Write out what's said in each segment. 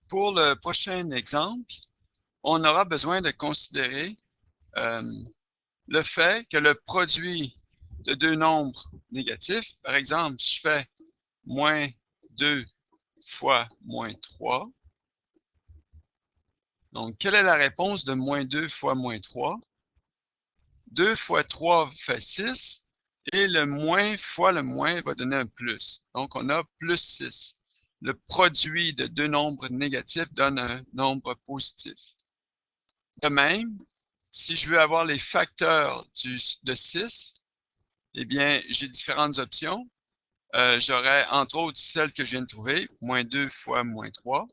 pour le prochain exemple, on aura besoin de considérer le fait que le produit de deux nombres négatifs, par exemple, je fais moins 2 fois moins 3. Donc, quelle est la réponse de moins 2 fois moins 3? 2 fois 3 fait 6, et le moins fois le moins va donner un plus. Donc, on a plus 6. Le produit de deux nombres négatifs donne un nombre positif. De même, si je veux avoir les facteurs de 6, eh bien, j'ai différentes options. J'aurais entre autres celle que je viens de trouver, moins 2 fois moins 3.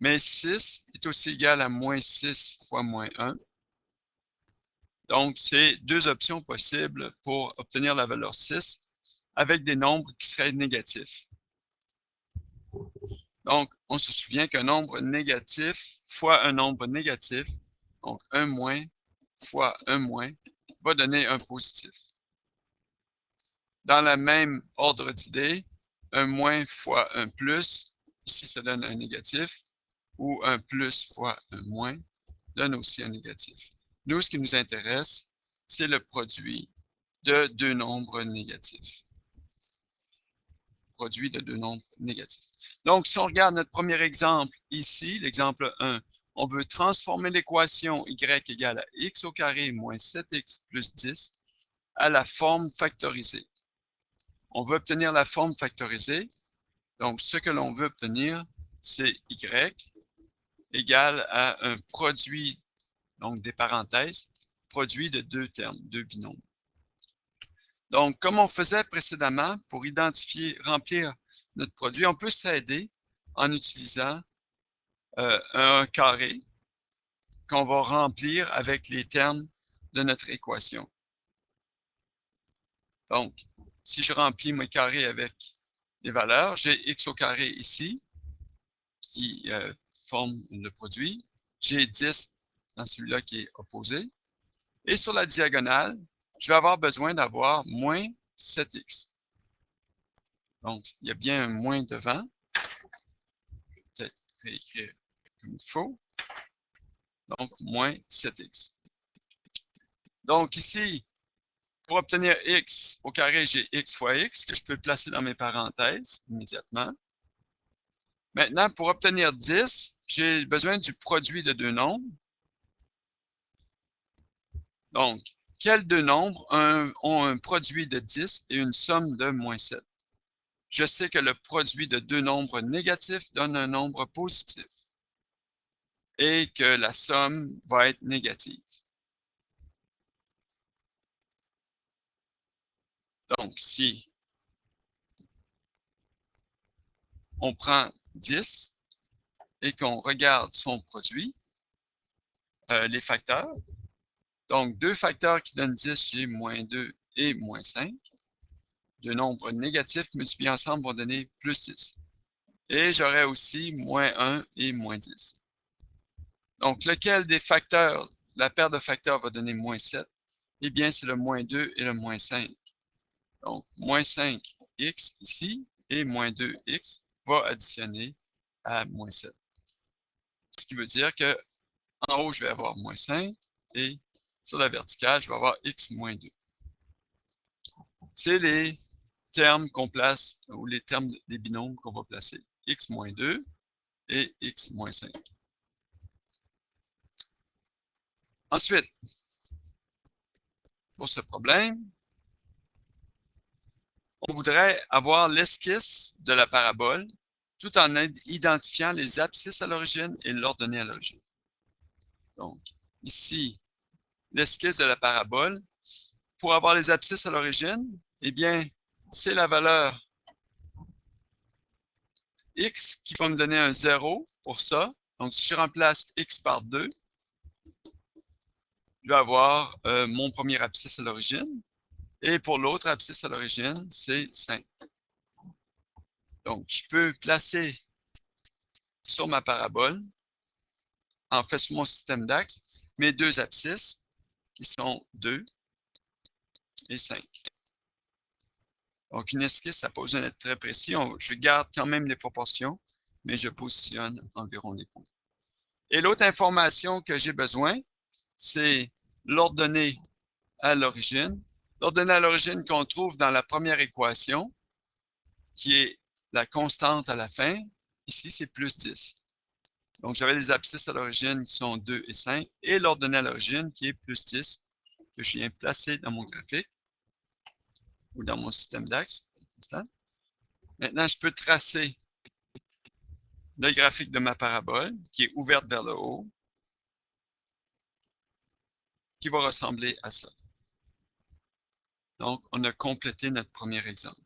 Mais 6 est aussi égal à moins 6 fois moins 1. Donc, c'est deux options possibles pour obtenir la valeur 6 avec des nombres qui seraient négatifs. Donc, on se souvient qu'un nombre négatif fois un nombre négatif, donc 1 moins fois 1 moins, va donner un positif. Dans le même ordre d'idées, 1 moins fois 1 plus, ici ça donne un négatif, ou 1 plus fois 1 moins, donne aussi un négatif. Nous, ce qui nous intéresse, c'est le produit de deux nombres négatifs. Produit de deux nombres négatifs. Donc, si on regarde notre premier exemple ici, l'exemple 1, on veut transformer l'équation y égale à x au carré moins 7x plus 10 à la forme factorisée. On veut obtenir la forme factorisée. Donc, ce que l'on veut obtenir, c'est y égale à un produit, donc des parenthèses, produit de deux termes, deux binômes. Donc, comme on faisait précédemment, pour identifier, remplir notre produit, on peut s'aider en utilisant un carré qu'on va remplir avec les termes de notre équation. Donc, si je remplis mon carré avec les valeurs, j'ai x au carré ici, qui forme le produit. J'ai 10 dans celui-là qui est opposé. Et sur la diagonale, je vais avoir besoin d'avoir moins 7x. Donc, il y a bien un moins devant. Je vais peut-être réécrire comme il faut. Donc, moins 7x. Donc, ici, pour obtenir x au carré, j'ai x fois x que je peux placer dans mes parenthèses immédiatement. Maintenant, pour obtenir 10, j'ai besoin du produit de deux nombres. Donc, quels deux nombres ont un produit de 10 et une somme de moins 7? Je sais que le produit de deux nombres négatifs donne un nombre positif et que la somme va être négative. Donc, si on prend 10 et qu'on regarde son produit, les facteurs, donc deux facteurs qui donnent 10, j'ai moins 2 et moins 5. Deux nombres négatifs multipliés ensemble vont donner plus 10. Et j'aurai aussi moins 1 et moins 10. Donc, lequel des facteurs, la paire de facteurs va donner moins 7? Eh bien, c'est le moins 2 et le moins 5. Donc, moins 5x ici et moins 2x va additionner à moins 7. Ce qui veut dire que en haut, je vais avoir moins 5 et sur la verticale, je vais avoir x moins 2. C'est les termes qu'on place, ou les termes des binômes qu'on va placer. X moins 2 et X moins 5. Ensuite, pour ce problème, on voudrait avoir l'esquisse de la parabole tout en identifiant les abscisses à l'origine et l'ordonnée à l'origine. Donc, ici, l'esquisse de la parabole. Pour avoir les abscisses à l'origine, eh bien, c'est la valeur x qui va me donner un 0 pour ça. Donc, si je remplace x par 2, je vais avoir mon premier abscisse à l'origine. Et pour l'autre abscisse à l'origine, c'est 5. Donc, je peux placer sur ma parabole, en fait sur mon système d'axes, mes deux abscisses qui sont 2 et 5. Donc, une esquisse, ça n'a pas besoin d'être très précis. Je garde quand même les proportions. mais je positionne environ les points. Et l'autre information que j'ai besoin, c'est l'ordonnée à l'origine. L'ordonnée à l'origine qu'on trouve dans la première équation, qui est la constante à la fin. Ici, c'est plus 10. Donc, j'avais les abscisses à l'origine qui sont 2 et 5, et l'ordonnée à l'origine qui est plus 10, que je viens placer dans mon graphique, ou dans mon système d'axes. Maintenant, je peux tracer le graphique de ma parabole, qui est ouverte vers le haut, qui va ressembler à ça. Donc, on a complété notre premier exemple.